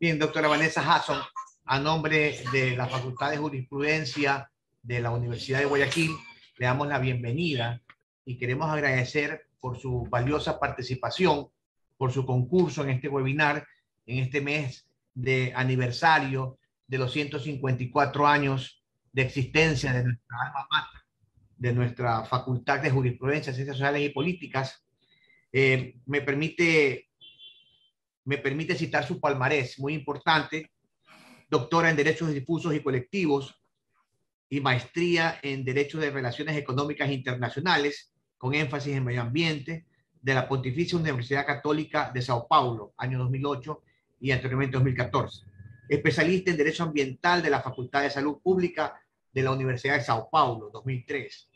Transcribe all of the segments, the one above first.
Bien, doctora Vanessa Hudson, a nombre de la Facultad de Jurisprudencia de la Universidad de Guayaquil, le damos la bienvenida y queremos agradecer por su valiosa participación, por su concurso en este webinar, en este mes de aniversario de los 154 años de existencia de nuestra alma mater, de nuestra Facultad de Jurisprudencia, Ciencias Sociales y Políticas. Me permite citar su palmarés, muy importante: doctora en Derechos Difusos y Colectivos y maestría en Derecho de Relaciones Económicas Internacionales, con énfasis en medio ambiente, de la Pontificia Universidad Católica de Sao Paulo, año 2008 y anteriormente 2014. Especialista en Derecho Ambiental de la Facultad de Salud Pública de la Universidad de Sao Paulo, 2003.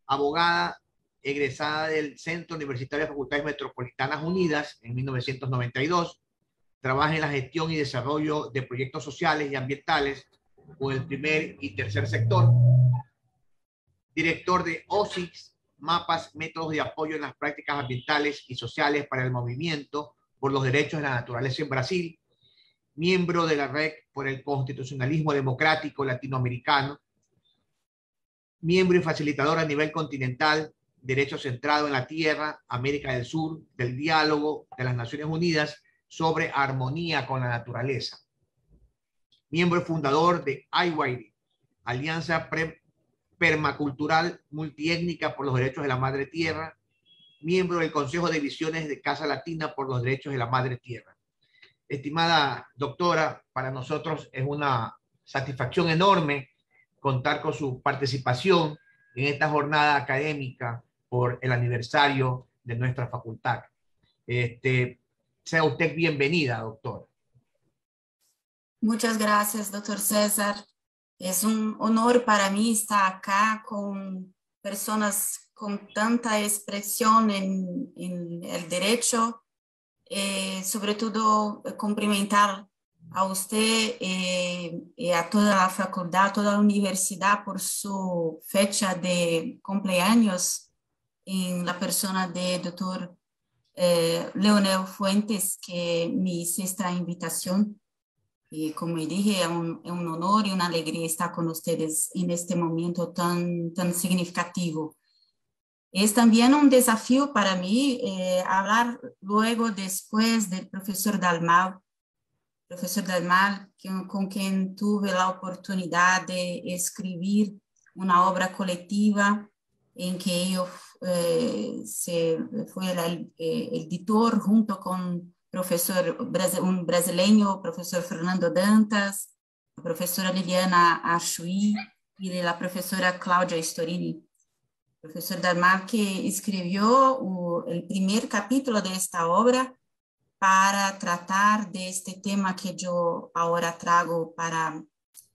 Abogada egresada del Centro Universitario de Facultades Metropolitanas Unidas en 1992. Trabaja en la gestión y desarrollo de proyectos sociales y ambientales con el primer y tercer sector. Director de OSIX, mapas, métodos de apoyo en las prácticas ambientales y sociales para el movimiento por los derechos de la naturaleza en Brasil. Miembro de la Red por el Constitucionalismo Democrático Latinoamericano. Miembro y facilitador a nivel continental, Derecho Centrado en la Tierra, América del Sur, del Diálogo de las Naciones Unidas sobre Armonía con la Naturaleza. Miembro fundador de IWIRI, Alianza Permacultural Multiétnica por los Derechos de la Madre Tierra. Miembro del Consejo de Visiones de Casa Latina por los Derechos de la Madre Tierra. Estimada doctora, para nosotros es una satisfacción enorme contar con su participación en esta jornada académica por el aniversario de nuestra facultad. Sea usted bienvenida, doctora. Muchas gracias, doctor César. Es un honor para mí estar acá con personas con tanta expresión en el derecho. Sobre todo, cumprimentar a usted y a toda la facultad, a toda la universidad por su fecha de cumpleaños, en la persona de doctor Leonel Fuentes, que me hizo esta invitación. Y como dije, es un honor y una alegría estar con ustedes en este momento tan significativo. Es también un desafío para mí hablar luego, después del profesor Dalmau, con quien tuve la oportunidad de escribir una obra colectiva en que yo fue el editor junto con un brasileño, profesor Fernando Dantas, la profesora Liliana Archuí y la profesora Cláudia Storini. Profesor Dalmau, que escribió el primer capítulo de esta obra para tratar de este tema que yo ahora traigo para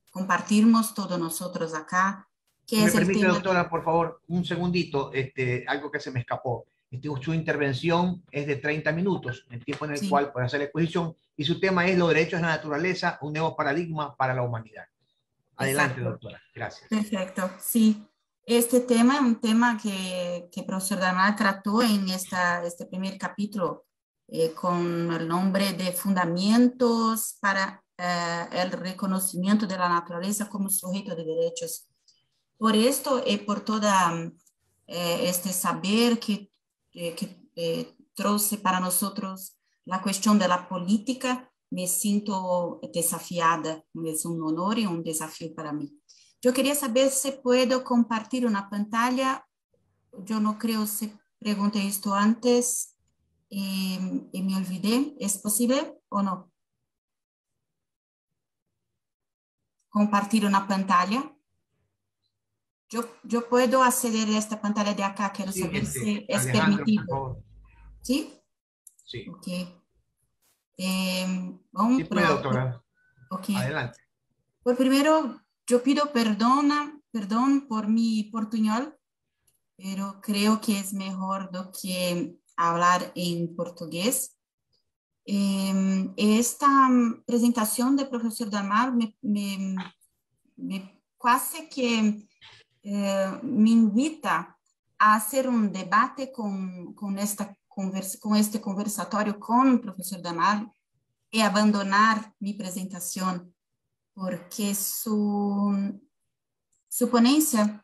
compartirnos todos nosotros acá. Si me permite, doctora, por favor, un segundito, algo que se me escapó. Su intervención es de 30 minutos, el tiempo en el cual puede hacer la exposición, y su tema es los derechos de la naturaleza, un nuevo paradigma para la humanidad. Adelante, doctora. Gracias. Perfecto, sí. Este tema es un tema que el profesor Dalmau trató en este primer capítulo, con el nombre de Fundamentos para el reconocimiento de la naturaleza como sujeto de derechos. Por esto y por toda este saber que trouxe para nosotros la cuestión de la política, me siento desafiada. Es un honor y un desafío para mí. Yo quería saber si puedo compartir una pantalla. Yo no creo si pregunté esto antes y me olvidé. ¿Es posible o no? Compartir una pantalla. Yo puedo acceder a esta pantalla de acá. Quiero saber si es permitido. Por favor. ¿Sí? Sí. Ok. Vamos, sí puede, doctora. Okay. Adelante. Por primero, yo pido perdón por mi portuñol, pero creo que es mejor do que hablar en portugués. Esta presentación del profesor Dalmau me casi que me invita a hacer un debate con este conversatorio con el profesor Dalmau, abandonar mi presentación porque su ponencia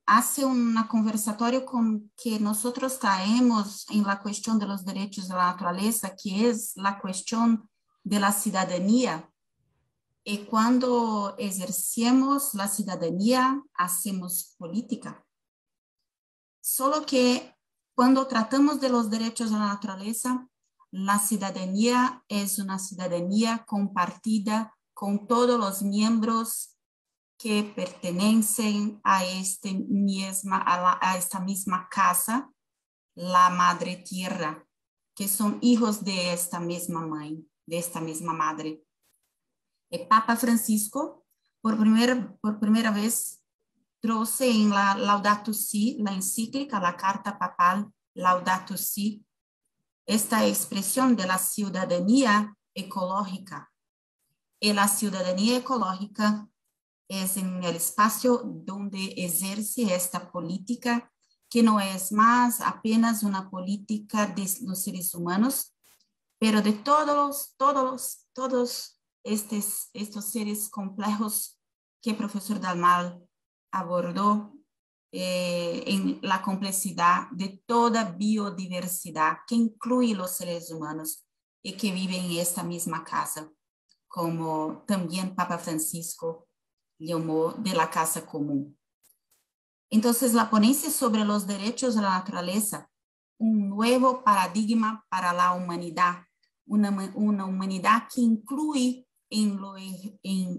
hace un conversatorio con que nosotros traemos en la cuestión de los derechos de la naturaleza, que es la cuestión de la ciudadanía. Y cuando ejercemos la ciudadanía, hacemos política. Solo que cuando tratamos de los derechos de la naturaleza, la ciudadanía es una ciudadanía compartida con todos los miembros que pertenecen a esta misma casa, la madre tierra, que son hijos de esta misma mãe, de esta misma madre. El Papa Francisco, por primera vez, trouxe en la Laudato Si, la encíclica, la carta papal Laudato Si, esta expresión de la ciudadanía ecológica. Y la ciudadanía ecológica es en el espacio donde ejerce esta política, que no es más apenas una política de los seres humanos, pero de todos estos seres complejos que el profesor Dalmal abordó en la complejidad de toda biodiversidad que incluye los seres humanos y que viven en esta misma casa, como también Papa Francisco llamó de la casa común. Entonces, la ponencia sobre los derechos de la naturaleza, un nuevo paradigma para la humanidad, una humanidad que incluye en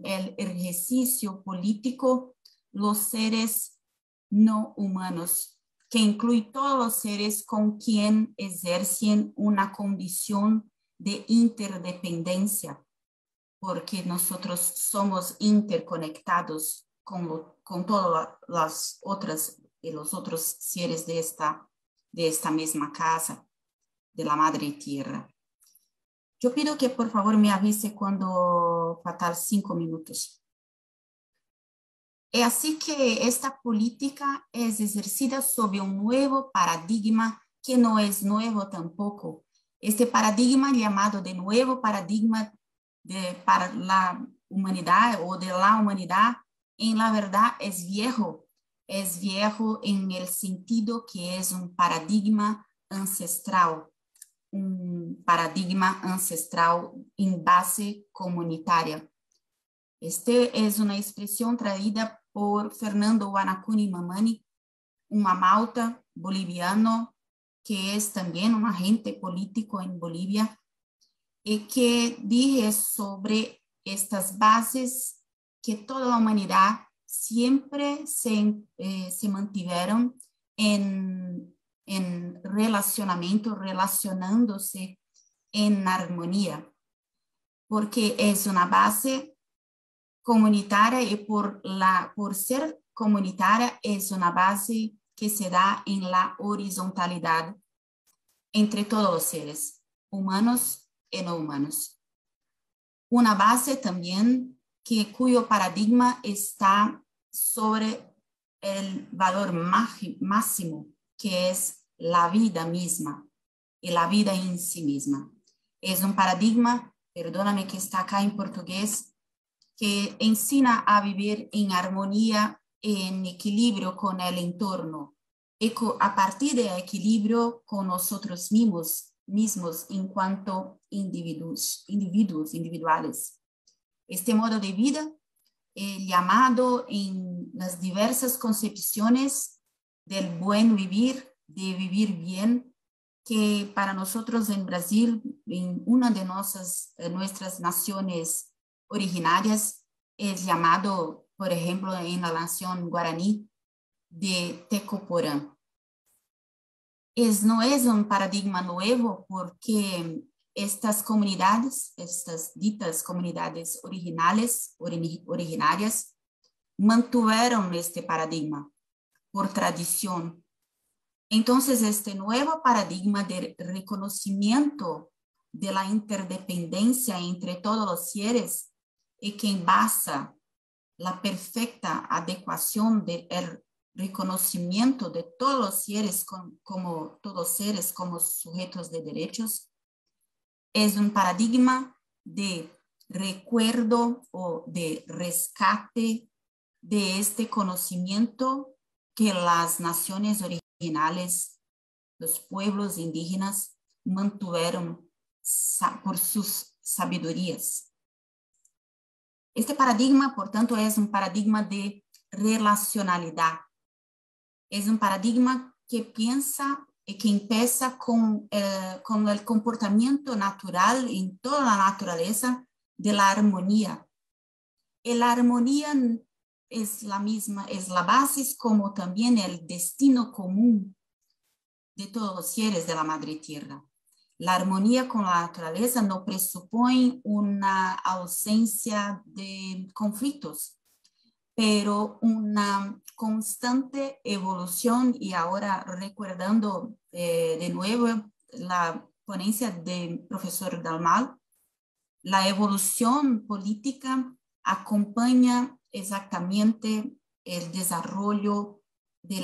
el ejercicio político los seres no humanos, que incluye todos los seres con quien ejercen una condición de interdependencia, porque nosotros somos interconectados con todas las otras y los otros seres de esta misma casa, de la madre tierra. Yo pido que por favor me avise cuando faltan 5 minutos. Es así que esta política es ejercida sobre un nuevo paradigma que no es nuevo tampoco. Este paradigma llamado de nuevo paradigma para la humanidad o de la humanidad, en la verdad es viejo en el sentido que es un paradigma ancestral en base comunitaria. Este es una expresión traída por Fernando Guanacuni Mamani, un amauta boliviano que es también un agente político en Bolivia, y que dije sobre estas bases que toda la humanidad siempre se mantuvieron en relacionamiento, relacionándose en armonía, porque es una base comunitaria y por ser comunitaria es una base que se da en la horizontalidad entre todos los seres, humanos y no humanos. Una base también cuyo paradigma está sobre el valor máximo, que es la vida misma y la vida en sí misma. Es un paradigma, perdóname que está acá en portugués, que enseña a vivir en armonía, en equilibrio con el entorno, y a partir de equilibrio con nosotros mismos en cuanto individuos individuales. Este modo de vida, llamado en las diversas concepciones del buen vivir, de vivir bien, que para nosotros en Brasil, en una de nuestras naciones originarias, es llamado, por ejemplo, en la nación guaraní, de Tecoporã. No es un paradigma nuevo porque estas comunidades, estas ditas comunidades originarias, mantuvieron este paradigma por tradición. Entonces, este nuevo paradigma de reconocimiento de la interdependencia entre todos los seres y que basa la perfecta adecuación del reconocimiento de todos los seres como sujetos de derechos, es un paradigma de recuerdo o de rescate de este conocimiento que las naciones originales, los pueblos indígenas, mantuvieron por sus sabidurías. Este paradigma, por tanto, es un paradigma de relacionalidad. Es un paradigma que piensa y que empieza con el comportamiento natural en toda la naturaleza de la armonía. Y la armonía es la misma, es la base como también el destino común de todos los seres de la Madre Tierra. La armonía con la naturaleza no presupone una ausencia de conflictos, pero una constante evolución. Y ahora recordando de nuevo la ponencia del profesor Dalmal, la evolución política acompaña exactamente el desarrollo de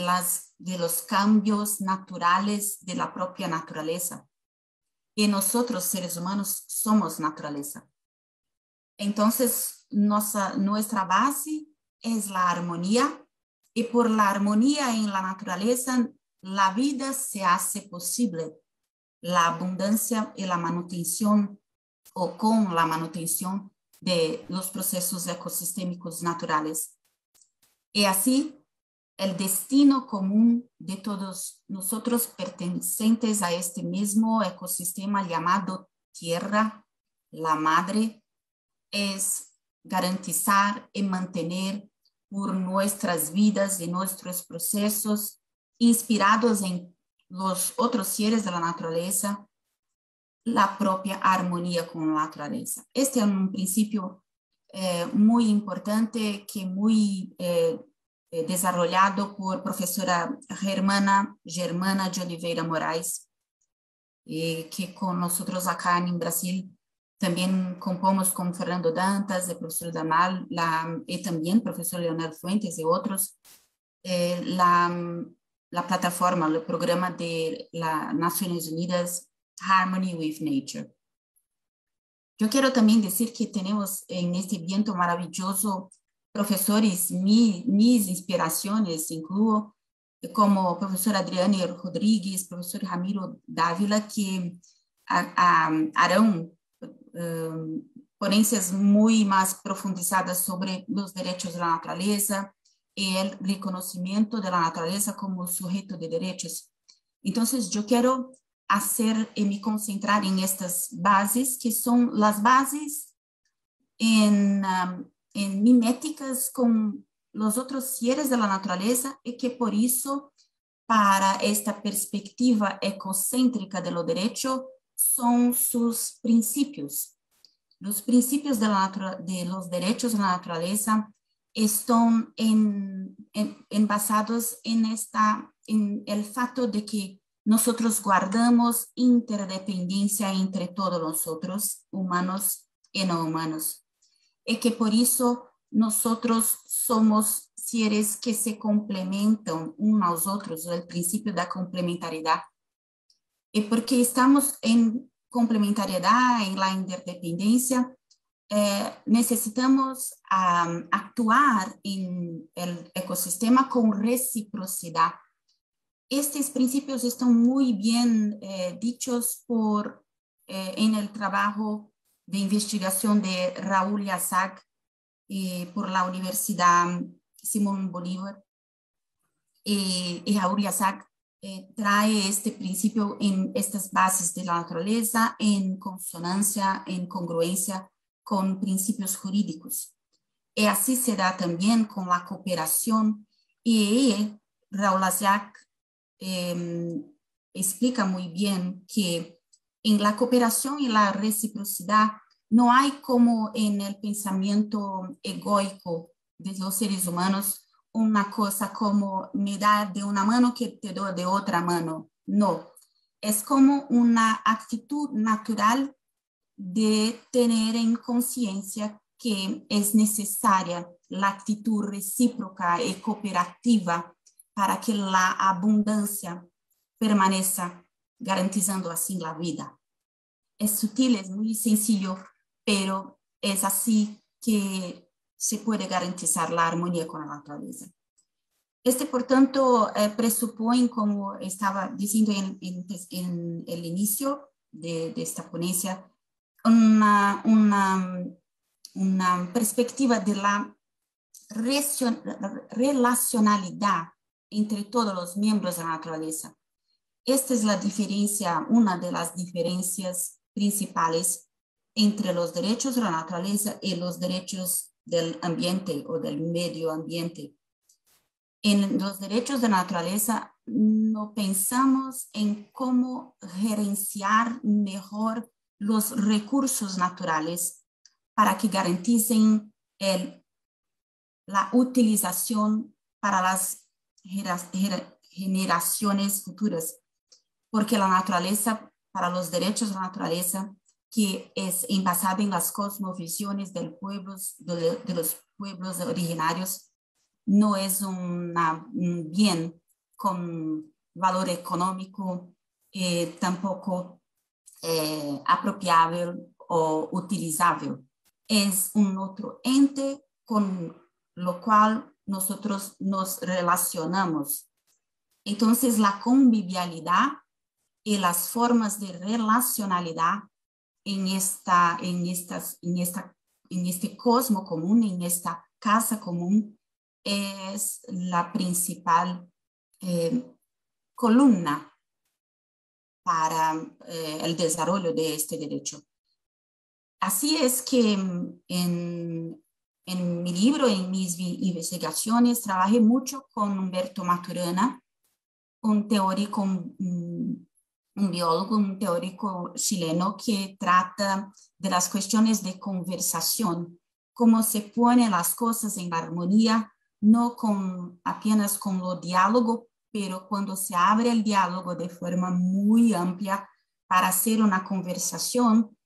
los cambios naturales de la propia naturaleza. Y nosotros, seres humanos, somos naturaleza. Entonces, nuestra base es la armonía, y por la armonía en la naturaleza, la vida se hace posible, la abundancia y la manutención, o con la manutención de los procesos ecosistémicos naturales. Y así, el destino común de todos nosotros pertenecientes a este mismo ecosistema llamado Tierra, la Madre, es garantizar y mantener por nuestras vidas y nuestros procesos inspirados en los otros seres de la naturaleza, la propia armonía con la naturaleza. Este es un principio muy importante que muy desarrollado por profesora Germana de Oliveira Moraes, que con nosotros acá en Brasil también compomos con Fernando Dantas, el profesor Damal, y también profesor Leonel Fuentes y otros, la plataforma, el programa de las Naciones Unidas, Harmony with Nature. Yo quiero también decir que tenemos en este viento maravilloso profesores, mis inspiraciones, incluyo como profesor Adriane Rodríguez, profesor Ramiro Dávila, que harán ponencias muy más profundizadas sobre los derechos de la naturaleza y el reconocimiento de la naturaleza como sujeto de derechos. Entonces, yo quiero hacer y me concentrar en estas bases, que son las bases en miméticas con los otros seres de la naturaleza, y que por eso, para esta perspectiva ecocéntrica de los derechos, son sus principios. Los principios de los derechos de la naturaleza están basados en el facto de que nosotros guardamos interdependencia entre todos nosotros, humanos y no humanos, y que por eso nosotros somos seres que se complementan unos a los otros, el principio de la complementariedad. Y porque estamos en complementariedad, en la interdependencia, necesitamos actuar en el ecosistema con reciprocidad. Estos principios están muy bien dichos en el trabajo de investigación de Raúl Yazag por la Universidad Simón Bolívar. Y Raúl Yazag trae este principio en estas bases de la naturaleza en consonancia, en congruencia con principios jurídicos. Y así se da también con la cooperación, y Raúl Yazag explica muy bien que en la cooperación y la reciprocidad no hay, como en el pensamiento egoico de los seres humanos, una cosa como me da de una mano que te doy de otra mano. No, es como una actitud natural de tener en conciencia que es necesaria la actitud recíproca y cooperativa para que la abundancia permanezca, garantizando así la vida. es sutil, es muy sencillo, pero es así que se puede garantizar la armonía con la naturaleza. Por tanto, presupone, como estaba diciendo en el inicio de esta ponencia, una perspectiva de la relacionalidad entre todos los miembros de la naturaleza. Esta es la diferencia, una de las diferencias principales entre los derechos de la naturaleza y los derechos del ambiente o del medio ambiente. En los derechos de la naturaleza no pensamos en cómo gerenciar mejor los recursos naturales para que garanticen la utilización para las generaciones futuras, porque la naturaleza, para los derechos de la naturaleza, que es basada en las cosmovisiones de los pueblos originarios, no es un bien con valor económico, tampoco apropiable o utilizable. Es un otro ente con lo cual nosotros nos relacionamos. Entonces, la convivialidad y las formas de relacionalidad en este cosmo común, en esta casa común, es la principal columna para el desarrollo de este derecho. Así es que en mi libro, en mis investigaciones, trabajé mucho con Humberto Maturana, un teórico, un biólogo, un teórico chileno que trata de las cuestiones de conversación, cómo se ponen las cosas en armonía, no apenas con lo diálogo, pero cuando se abre el diálogo de forma muy amplia para hacer una conversación,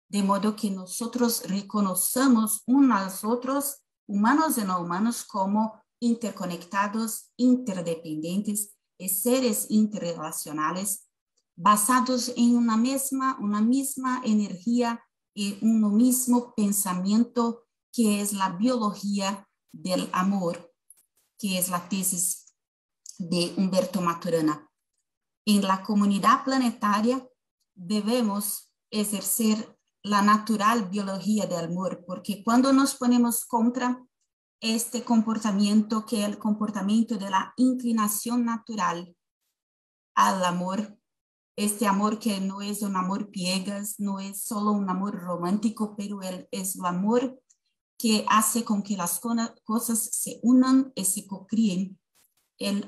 de modo que nosotros reconozcamos unos a los otros, humanos y no humanos, como interconectados, interdependentes y seres interrelacionales basados en una misma energía y un mismo pensamiento, que es la biología del amor, que es la tesis de Humberto Maturana. En la comunidad planetaria debemos ejercer la natural biología del amor, porque cuando nos ponemos contra este comportamiento, que es el comportamiento de la inclinación natural al amor, este amor que no es un amor piegas, no es solo un amor romántico, pero es el amor que hace con que las cosas se unan y se cocríen, el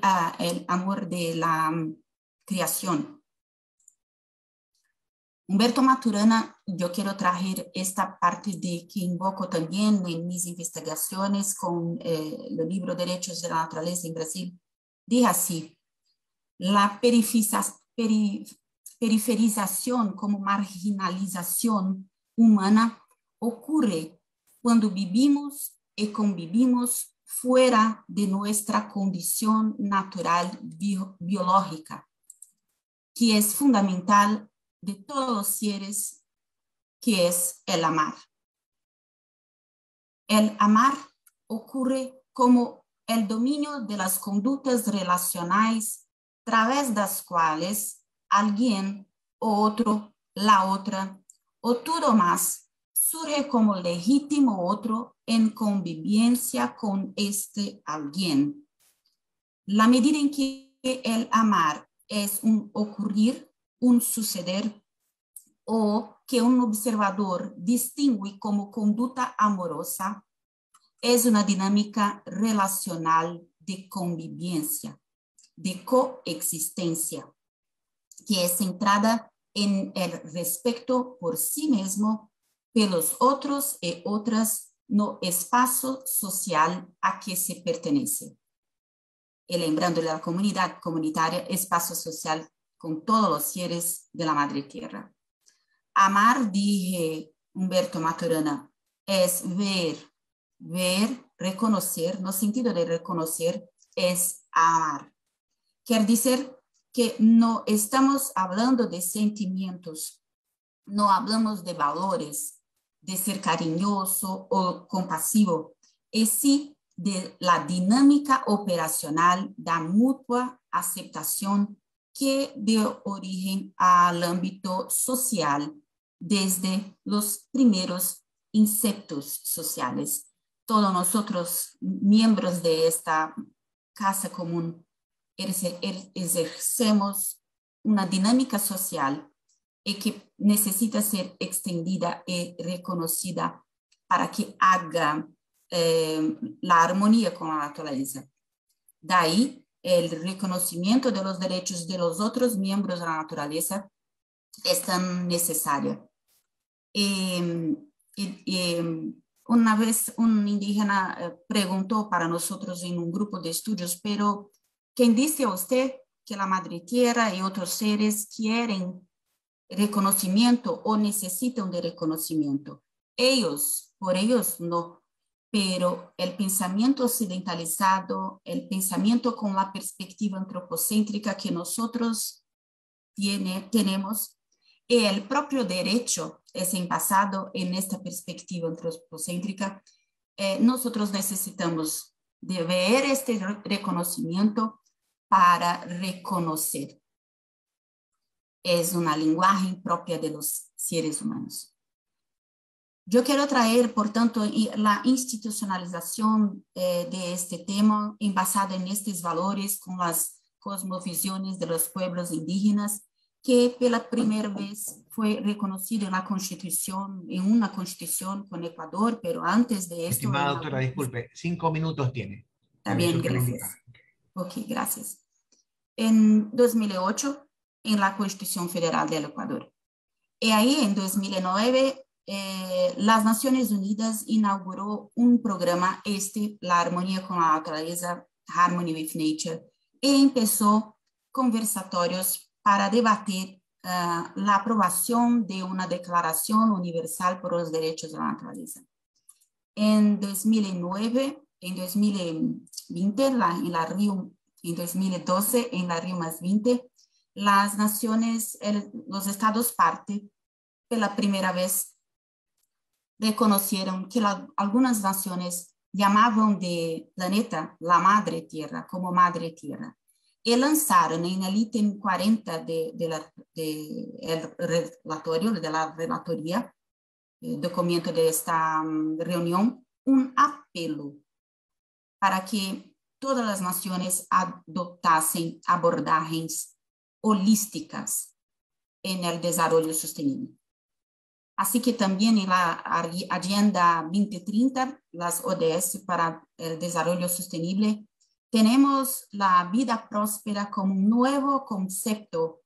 amor de la creación. Humberto Maturana, yo quiero traer esta parte de que invoco también en mis investigaciones con el libro Derechos de la Naturaleza en Brasil. Dice así: la periferización como marginalización humana ocurre cuando vivimos y convivimos fuera de nuestra condición natural biológica, que es fundamental de todos los seres, que es el amar. El amar ocurre como el dominio de las conductas relacionales a través de las cuales alguien o otro, la otra o todo más surge como legítimo otro en convivencia con este alguien. La medida en que el amar es un ocurrir, un suceder, o que un observador distingue como conducta amorosa, es una dinámica relacional de convivencia, de coexistencia, que es centrada en el respeto por sí mismo, de los otros y otras, no espacio social a que se pertenece. Y lembrando la comunidad comunitaria, espacio social con todos los seres de la Madre Tierra. Amar, dije Humberto Maturana, es ver, reconocer, no sentido de reconocer, es amar. Quiere decir que no estamos hablando de sentimientos, no hablamos de valores, de ser cariñoso o compasivo, es sí de la dinámica operacional da mutua aceptación que dio origen al ámbito social desde los primeros insectos sociales. Todos nosotros, miembros de esta casa común, ejercemos una dinámica social que necesita ser extendida y reconocida para que haga la armonía con la naturaleza. De ahí, el reconocimiento de los derechos de los otros miembros de la naturaleza es tan necesario. Una vez un indígena preguntó para nosotros en un grupo de estudios, pero ¿quién dice a usted que la madre tierra y otros seres quieren reconocimiento o necesitan de reconocimiento? Ellos, por ellos no, pero el pensamiento occidentalizado, el pensamiento con la perspectiva antropocéntrica que nosotros tenemos, y el propio derecho es basado en esta perspectiva antropocéntrica, nosotros necesitamos de ver este reconocimiento para reconocer. Es una lenguaje propia de los seres humanos. Yo quiero traer, por tanto, la institucionalización de este tema basada en estos valores con las cosmovisiones de los pueblos indígenas, que pela primera vez fue reconocido en la Constitución, en una Constitución con Ecuador, pero antes de esto... Estimada doctora, disculpe, 5 minutos tiene. Está bien, gracias. Ok, gracias. En 2008, en la Constitución Federal del Ecuador. Y ahí, en 2009, las Naciones Unidas inauguró un programa, la armonía con la naturaleza, Harmony with Nature, y empezó conversatorios para debatir la aprobación de una Declaración Universal por los Derechos de la Naturaleza. En 2009, en 2020, en 2012, en la Rio +20, las naciones, los estados parte, por la primera vez, reconocieron que algunas naciones llamaban de planeta la Madre Tierra como Madre Tierra. Y lanzaron en el ítem 40 de la relatoría, el documento de esta reunión, un apelo para que todas las naciones adoptasen abordajes holísticas en el desarrollo sostenible. Así que también en la Agenda 2030, las ODS para el desarrollo sostenible, tenemos la vida próspera como un nuevo concepto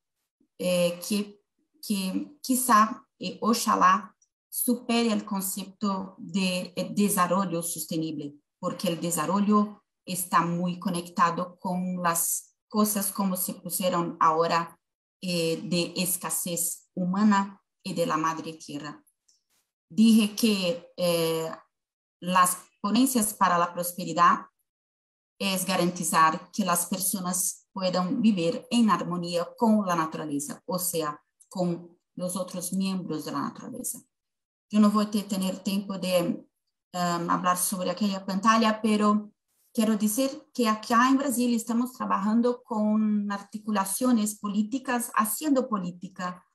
que quizá, ojalá, supere el concepto de desarrollo sostenible, porque el desarrollo está muy conectado con las cosas como se pusieron ahora de escasez humana y de la madre tierra. Dije que las ponencias para la prosperidad es garantizar que las personas puedan vivir en armonía con la naturaleza, o sea, con los otros miembros de la naturaleza. Yo no voy a tener tiempo de hablar sobre aquella pantalla, pero quiero decir que acá en Brasil estamos trabajando con articulaciones políticas, haciendo política.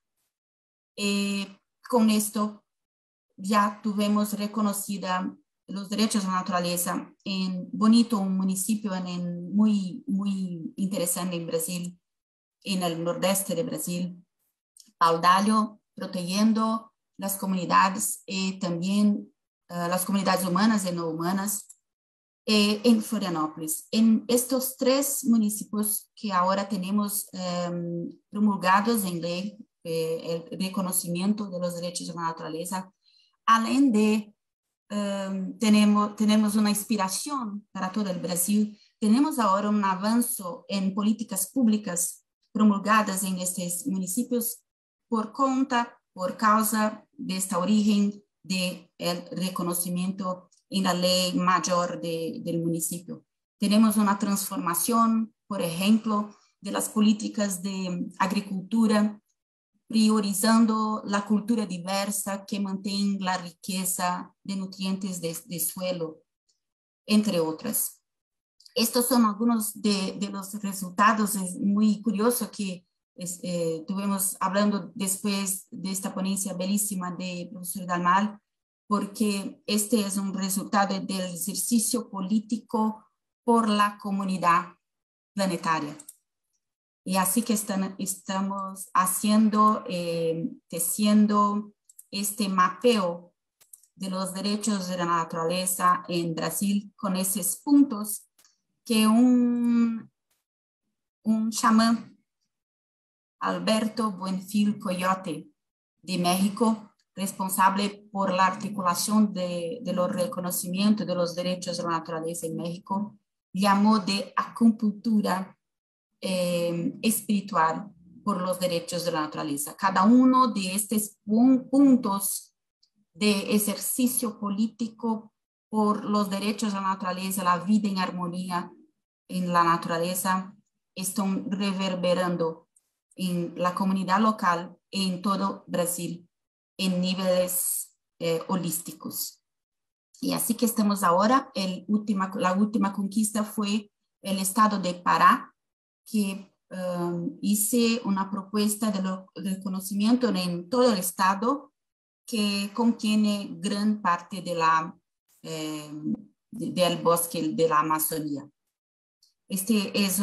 Con esto ya tuvimos reconocida los derechos de la naturaleza en Bonito, un municipio muy interesante en Brasil, en el nordeste de Brasil. Paudalho, protegiendo las comunidades y también las comunidades humanas y no humanas, en Florianópolis. En estos 3 municipios que ahora tenemos promulgados en ley el reconocimiento de los derechos de la naturaleza, além de tenemos una inspiración para todo el Brasil, tenemos ahora un avance en políticas públicas promulgadas en estos municipios por causa de esta origen del reconocimiento en la ley mayor del municipio. Tenemos una transformación, por ejemplo, de las políticas de agricultura priorizando la cultura diversa que mantiene la riqueza de nutrientes de suelo, entre otras. Estos son algunos de los resultados. Es muy curioso que estuvimos hablando después de esta ponencia bellísima de profesor Dalmal, porque este es un resultado del ejercicio político por la comunidad planetaria. Y así que estamos haciendo, tejiendo este mapeo de los derechos de la naturaleza en Brasil con esos puntos que un chamán, Alberto Buenfil Coyote, de México, responsable por la articulación de los reconocimientos de los derechos de la naturaleza en México, llamó de acupuntura espiritual por los derechos de la naturaleza. Cada uno de estos puntos de ejercicio político por los derechos de la naturaleza, la vida en armonía en la naturaleza, están reverberando en la comunidad local y en todo Brasil en niveles holísticos. Y así que estamos ahora, la última conquista fue el estado de Pará, que hice una propuesta de reconocimiento en todo el estado que contiene gran parte de del bosque de la Amazonía. Este es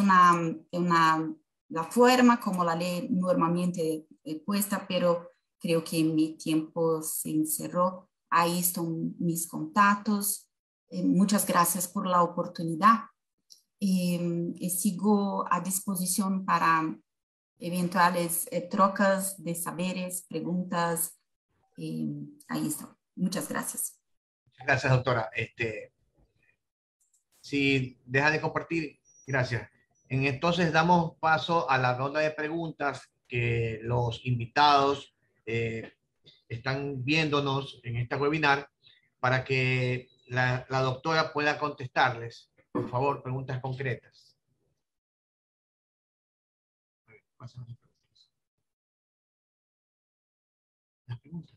la forma como la ley normalmente puesta, pero creo que mi tiempo se encerró. Ahí están mis contactos. Muchas gracias por la oportunidad. Y sigo a disposición para eventuales trocas de saberes, preguntas. Ahí está. Muchas gracias. Muchas gracias, doctora. Si deja de compartir, gracias. Entonces damos paso a la ronda de preguntas que los invitados están viéndonos en esta webinar para que la doctora pueda contestarles. Por favor, preguntas concretas. Las preguntas.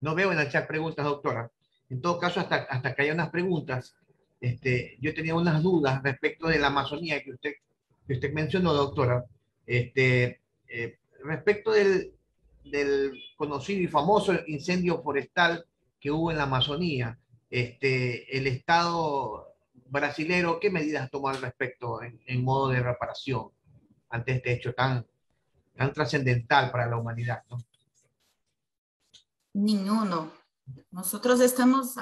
No veo en el chat preguntas, doctora. En todo caso, hasta que haya unas preguntas, yo tenía unas dudas respecto de la Amazonía que usted mencionó, doctora. Respecto del conocido y famoso incendio forestal que hubo en la Amazonía, el Estado brasilero, ¿qué medidas tomó al respecto en modo de reparación ante este hecho tan trascendental para la humanidad, ¿no? Ninguno. Nosotros estamos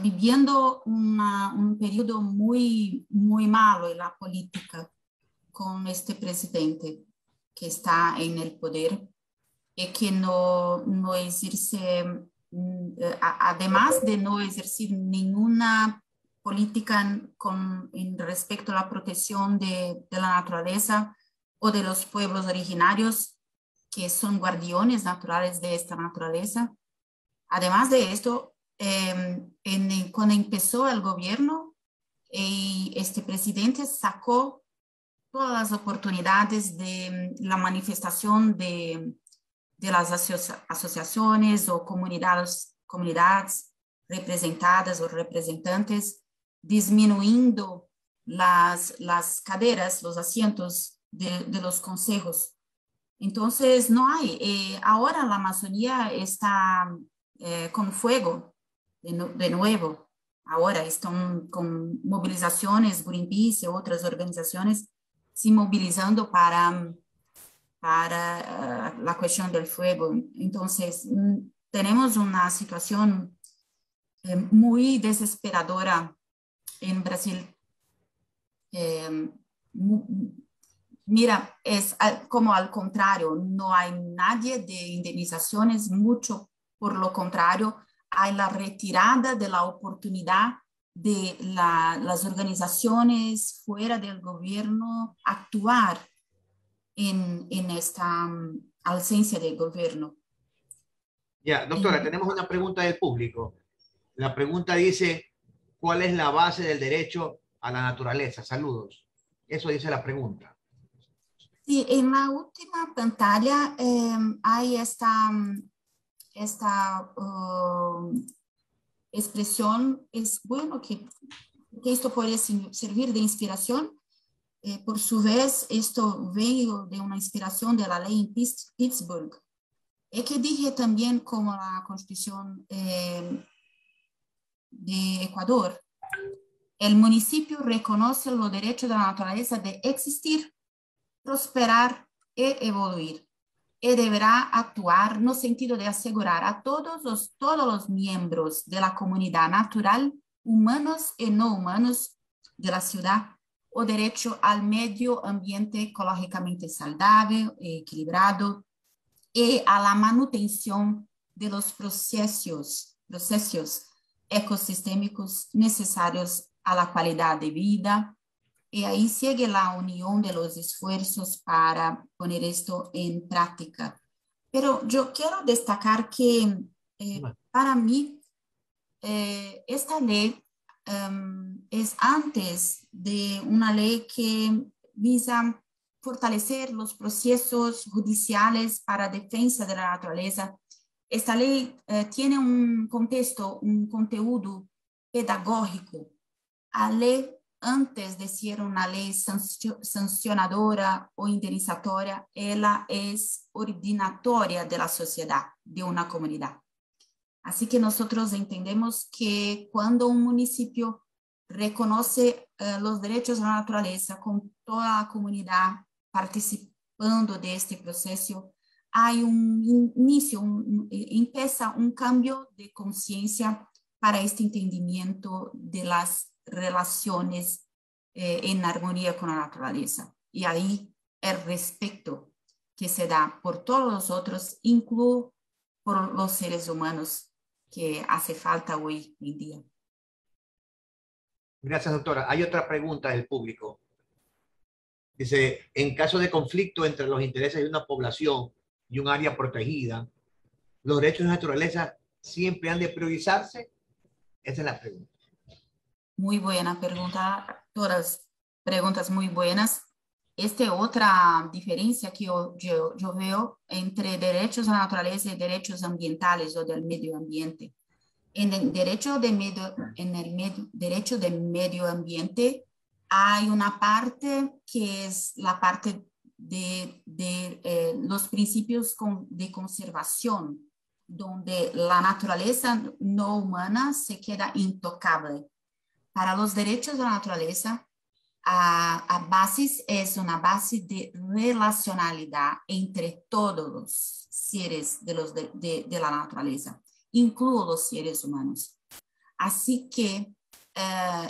viviendo un periodo muy, muy malo en la política con este presidente que está en el poder y que no ejerce, además de no ejercer ninguna política en respecto a la protección de la naturaleza o de los pueblos originarios, que son guardianes naturales de esta naturaleza. Además de esto, cuando empezó el gobierno, este presidente sacó todas las oportunidades de la manifestación de las asociaciones o comunidades representadas o representantes, disminuyendo las caderas, los asientos de los consejos. Entonces, no hay. Ahora la Amazonía está con fuego de nuevo. Ahora están con movilizaciones, Greenpeace y otras organizaciones se movilizando para la cuestión del fuego. Entonces, tenemos una situación muy desesperadora en Brasil. Mira, es como al contrario, no hay nadie de indemnizaciones, mucho por lo contrario, hay la retirada de la oportunidad de las organizaciones fuera del gobierno actuar en esta ausencia del gobierno. Ya, doctora, tenemos una pregunta del público. La pregunta dice, ¿cuál es la base del derecho a la naturaleza? Saludos. Eso dice la pregunta. Sí, en la última pantalla hay esta expresión. Es bueno que esto podría servir de inspiración. Por su vez, esto vino de una inspiración de la ley en Pittsburgh. Y que dije también como la Constitución de Ecuador. El municipio reconoce los derechos de la naturaleza de existir, prosperar y evoluir. Y deberá actuar no sentido de asegurar a todos los miembros de la comunidad natural, humanos y no humanos de la ciudad, o derecho al medio ambiente ecológicamente saludable y equilibrado, y a la manutención de los procesos ecosistémicos necesarios a la calidad de vida. Y ahí sigue la unión de los esfuerzos para poner esto en práctica. Pero yo quiero destacar que para mí esta ley es antes de una ley que visa fortalecer los procesos judiciales para defensa de la naturaleza. Esta ley tiene un contexto, un conteúdo pedagógico. A ley, antes de ser una ley sancionadora o indemnizatoria, ella es ordinatoria de la sociedad, de una comunidad. Así que nosotros entendemos que cuando un municipio reconoce los derechos de la naturaleza con toda la comunidad participando de este proceso, hay un inicio, empieza un cambio de conciencia para este entendimiento de las relaciones en armonía con la naturaleza. Y ahí el respeto que se da por todos los otros, incluso por los seres humanos, que hace falta hoy en día. Gracias, doctora. Hay otra pregunta del público. Dice, en caso de conflicto entre los intereses de una población y un área protegida, ¿los derechos de naturaleza siempre han de priorizarse? Esa es la pregunta. Muy buena pregunta, todas preguntas muy buenas. Esta otra diferencia que yo veo entre derechos a la naturaleza y derechos ambientales o del medio ambiente. En el derecho de medio ambiente hay una parte que es la parte de los principios de conservación, donde la naturaleza no humana se queda intocable. Para los derechos de la naturaleza, a base es una base de relacionalidad entre todos los seres de la naturaleza, incluso los seres humanos. Así que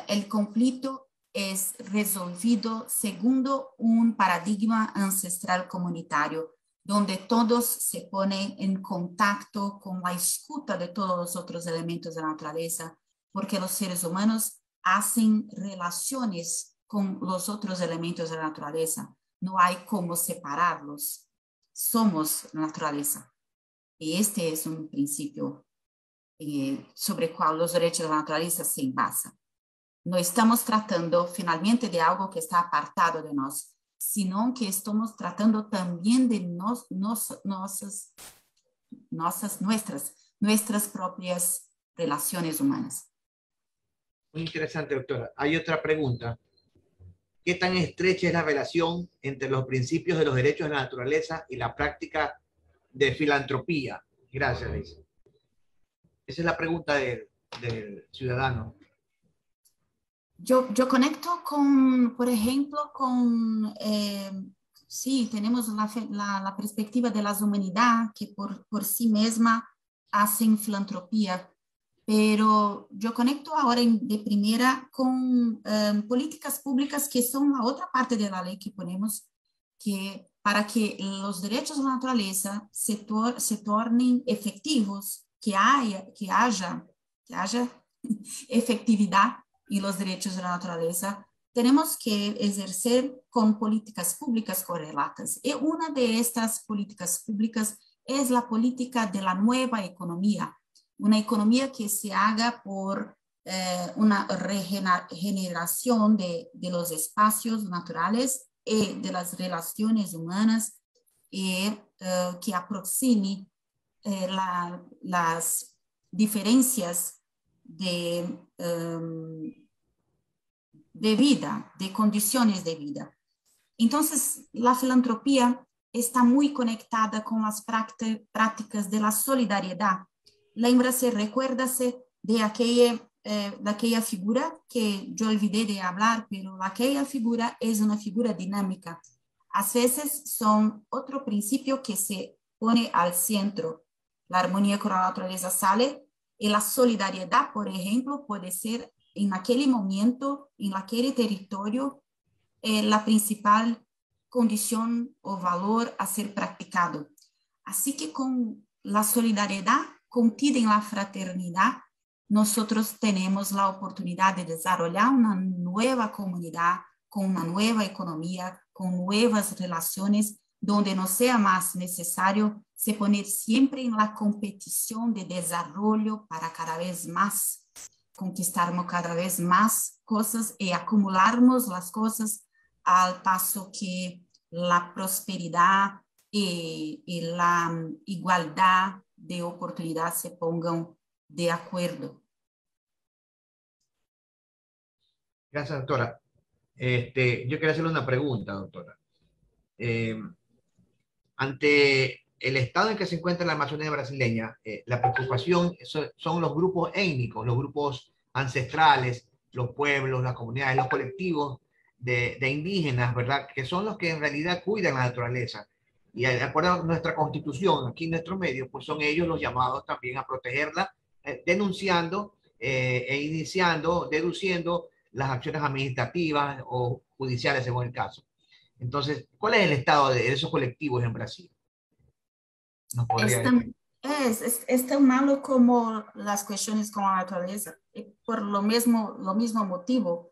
el conflicto es resolvido segundo un paradigma ancestral comunitario, donde todos se ponen en contacto con la escucha de todos los otros elementos de la naturaleza, porque los seres humanos hacen relaciones con los otros elementos de la naturaleza. No hay cómo separarlos. Somos naturaleza. Y este es un principio sobre el cual los derechos de la naturaleza se basan. No estamos tratando finalmente de algo que está apartado de nosotros, sino que estamos tratando también de nuestras propias relaciones humanas. Muy interesante, doctora. Hay otra pregunta. ¿Qué tan estrecha es la relación entre los principios de los derechos de la naturaleza y la práctica de filantropía? Gracias, Liz. Esa es la pregunta del ciudadano. Yo conecto con, por ejemplo, con, sí, tenemos la perspectiva de las humanidades que por sí misma hacen filantropía, pero yo conecto ahora de primera con políticas públicas que son la otra parte de la ley que ponemos, que para que los derechos de la naturaleza se tornen efectivos, que haya efectividad en los derechos de la naturaleza, tenemos que ejercer con políticas públicas correlatas. Y una de estas políticas públicas es la política de la nueva economía, una economía que se haga por una regeneración de los espacios naturales y de las relaciones humanas y que aproxime las diferencias de vida, de condiciones de vida. Entonces, la filantropía está muy conectada con las prácticas de la solidaridad. Lémbrase, recuérdase de aquella figura que yo olvidé de hablar, pero aquella figura es una figura dinámica. A veces son otro principio que se pone al centro. La armonía con la naturaleza sale y la solidaridad, por ejemplo, puede ser en aquel momento, en aquel territorio, la principal condición o valor a ser practicado. Así que con la solidaridad contida en la fraternidad, nosotros tenemos la oportunidad de desarrollar una nueva comunidad con una nueva economía, con nuevas relaciones, donde no sea más necesario se poner siempre en la competición de desarrollo para cada vez más conquistarmos cada vez más cosas y acumularmos las cosas al paso que la prosperidad y la igualdad de oportunidad se pongan de acuerdo. Gracias, doctora. Yo quería hacerle una pregunta, doctora. Ante el estado en que se encuentra la Amazonía brasileña, la preocupación son los grupos étnicos, los grupos ancestrales, los pueblos, las comunidades, los colectivos de indígenas, ¿verdad? Que son los que en realidad cuidan la naturaleza. Y de acuerdo a nuestra constitución, aquí en nuestro medio, pues son ellos los llamados también a protegerla, denunciando e iniciando, deduciendo las acciones administrativas o judiciales según el caso. Entonces, ¿cuál es el estado de esos colectivos en Brasil? ¿Nos podría decir? Es tan malo como las cuestiones con la naturaleza. Y por lo mismo motivo,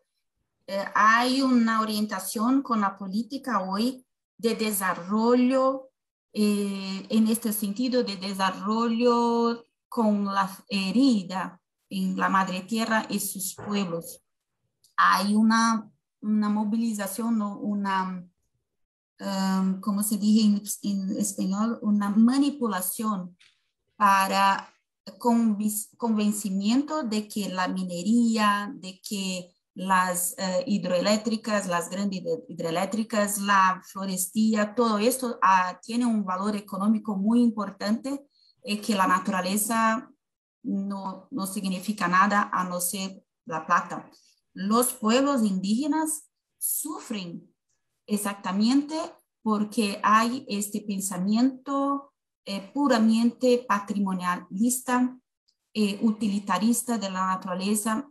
hay una orientación con la política hoy de desarrollo, en este sentido de desarrollo con la herida en la madre tierra y sus pueblos. Hay una movilización, como se dice en español, una manipulación para convencimiento de que la minería, de que las hidroeléctricas, las grandes hidroeléctricas, la florestía, todo esto tiene un valor económico muy importante y que la naturaleza no significa nada a no ser la plata. Los pueblos indígenas sufren exactamente porque hay este pensamiento puramente patrimonialista, utilitarista de la naturaleza.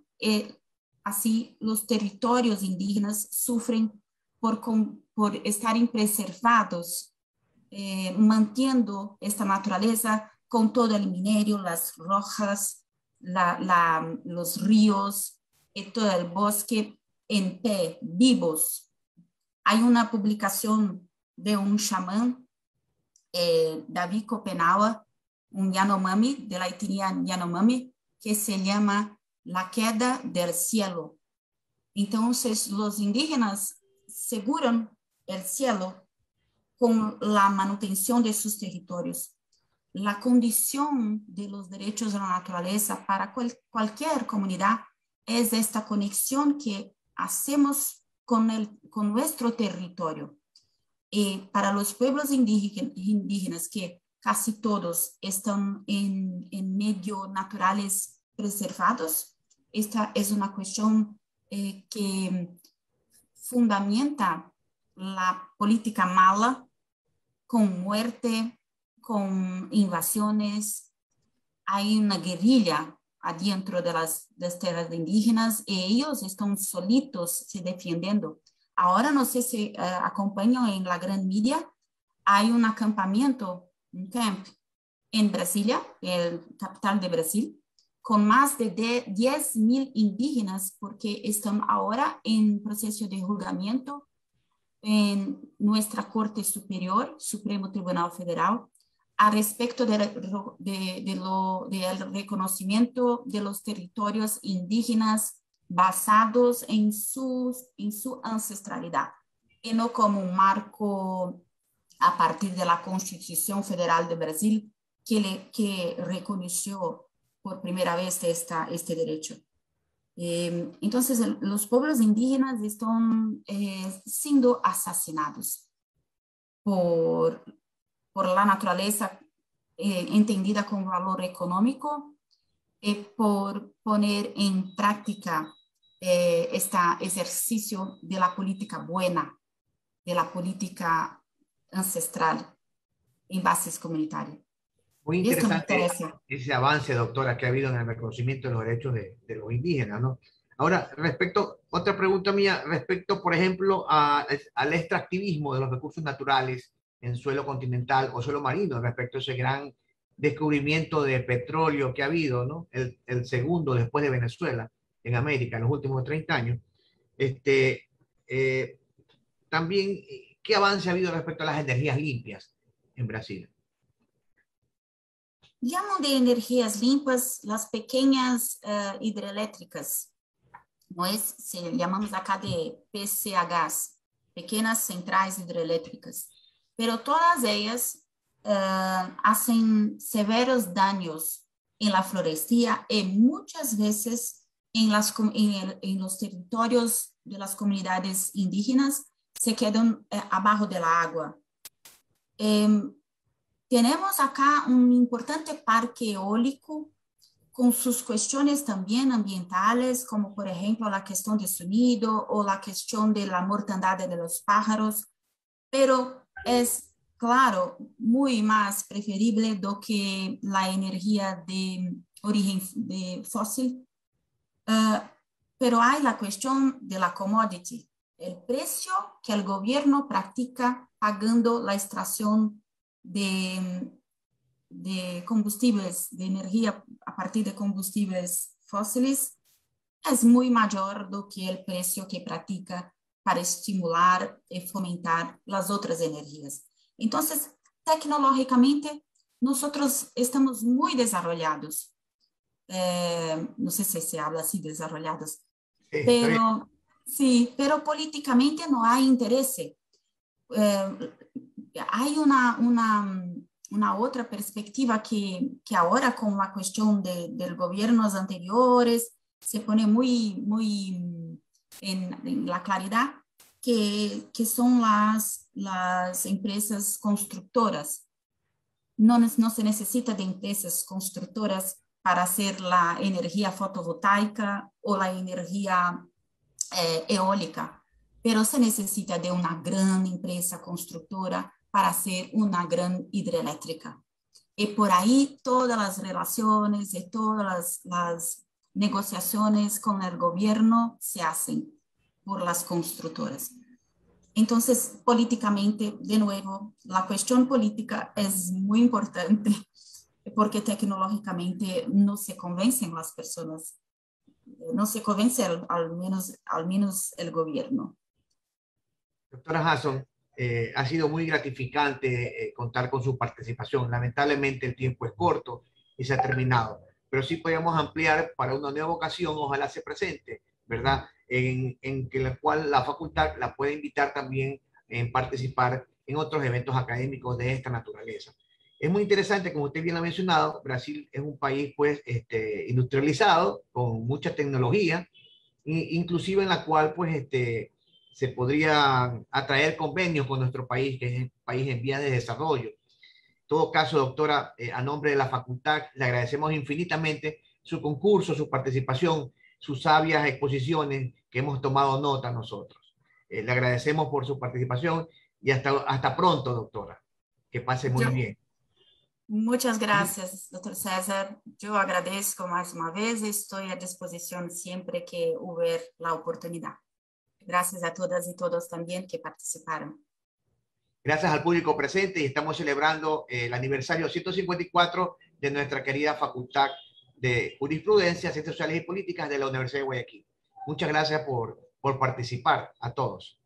Así los territorios indígenas sufren por estar preservados, manteniendo esta naturaleza con todo el minerio, las rojas, los ríos y todo el bosque en pie, vivos. Hay una publicación de un chamán, David Copenaua, un Yanomami, de la etnia Yanomami, que se llama La Queda del Cielo. Entonces, los indígenas aseguran el cielo con la manutención de sus territorios. La condición de los derechos de la naturaleza para cualquier comunidad es esta conexión que hacemos con nuestro territorio. Y para los pueblos indígenas, que casi todos están en medios naturales preservados, esta es una cuestión que fundamenta la política mala con muerte, con invasiones. Hay una guerrilla adentro de las tierras indígenas y ellos están solitos se defendiendo. Ahora no sé si acompaño en la gran media, hay un acampamento, un camp en Brasilia, el capital de Brasil, con más de 10.000 indígenas porque están ahora en proceso de juzgamiento en nuestra Corte Superior, Supremo Tribunal Federal, a respecto del reconocimiento de los territorios indígenas basados en su ancestralidad, y no como un marco a partir de la Constitución Federal de Brasil que reconoció por primera vez este derecho. Entonces, los pueblos indígenas están siendo asesinados por la naturaleza entendida como valor económico, por poner en práctica este ejercicio de la política buena, de la política ancestral en bases comunitarias. Muy Esto me interesante interesa. ese avance, doctora, que ha habido en el reconocimiento de los derechos de los indígenas, ¿no? Ahora, otra pregunta mía, respecto, por ejemplo, al extractivismo de los recursos naturales en suelo continental o suelo marino, respecto a ese gran descubrimiento de petróleo que ha habido, ¿no? El segundo después de Venezuela en América en los últimos 30 años. Eh, También, ¿qué avance ha habido respecto a las energías limpias en Brasil? Llamo de energías limpas las pequeñas hidroeléctricas, ¿no es? Llamamos acá de PCHs, pequeñas centrales hidroeléctricas, pero todas ellas hacen severos daños en la florestía y muchas veces en los territorios de las comunidades indígenas se quedan abajo del agua. Tenemos acá un importante parque eólico con sus cuestiones también ambientales, como por ejemplo la cuestión de sonido o la cuestión de la mortandad de los pájaros, pero es, claro, muy más preferible do que la energía de origen fósil. Pero hay la cuestión de la commodity, el precio que el gobierno practica pagando la extracción de combustibles, de energía a partir de combustibles fósiles, es muy mayor do que el precio que practica para estimular y fomentar las otras energías. Entonces, tecnológicamente, nosotros estamos muy desarrollados. No sé si se habla así, desarrollados, pero sí, pero políticamente no hay interés. Hay una otra perspectiva que ahora con la cuestión de gobiernos anteriores se pone muy en la claridad, que son las empresas constructoras. No se necesita de empresas constructoras para hacer la energía fotovoltaica o la energía eólica, pero se necesita de una gran empresa constructora para hacer una gran hidroeléctrica. Y por ahí todas las relaciones y todas las negociaciones con el gobierno se hacen por las constructoras. Entonces, políticamente, de nuevo, la cuestión política es muy importante porque tecnológicamente no se convencen las personas, no se convence al menos el gobierno. Doctora Hasson, ha sido muy gratificante contar con su participación. Lamentablemente el tiempo es corto y se ha terminado, pero sí podemos ampliar para una nueva ocasión, ojalá se presente, ¿verdad? En que la cual la facultad la puede invitar también en participar en otros eventos académicos de esta naturaleza. Es muy interesante, como usted bien lo ha mencionado, Brasil es un país pues industrializado, con mucha tecnología, inclusive en la cual pues se podría atraer convenios con nuestro país, que es un país en vías de desarrollo. En todo caso, doctora, a nombre de la facultad, le agradecemos infinitamente su concurso, su participación, sus sabias exposiciones que hemos tomado nota nosotros. Le agradecemos por su participación y hasta pronto, doctora. Que pase muy bien. Muchas gracias, doctor César. Yo agradezco más una vez y estoy a disposición siempre que hubiera la oportunidad. Gracias a todas y todos también que participaron. Gracias al público presente y estamos celebrando el aniversario 154 de nuestra querida Facultad de Jurisprudencia, Ciencias Sociales y Políticas de la Universidad de Guayaquil. Muchas gracias por participar a todos.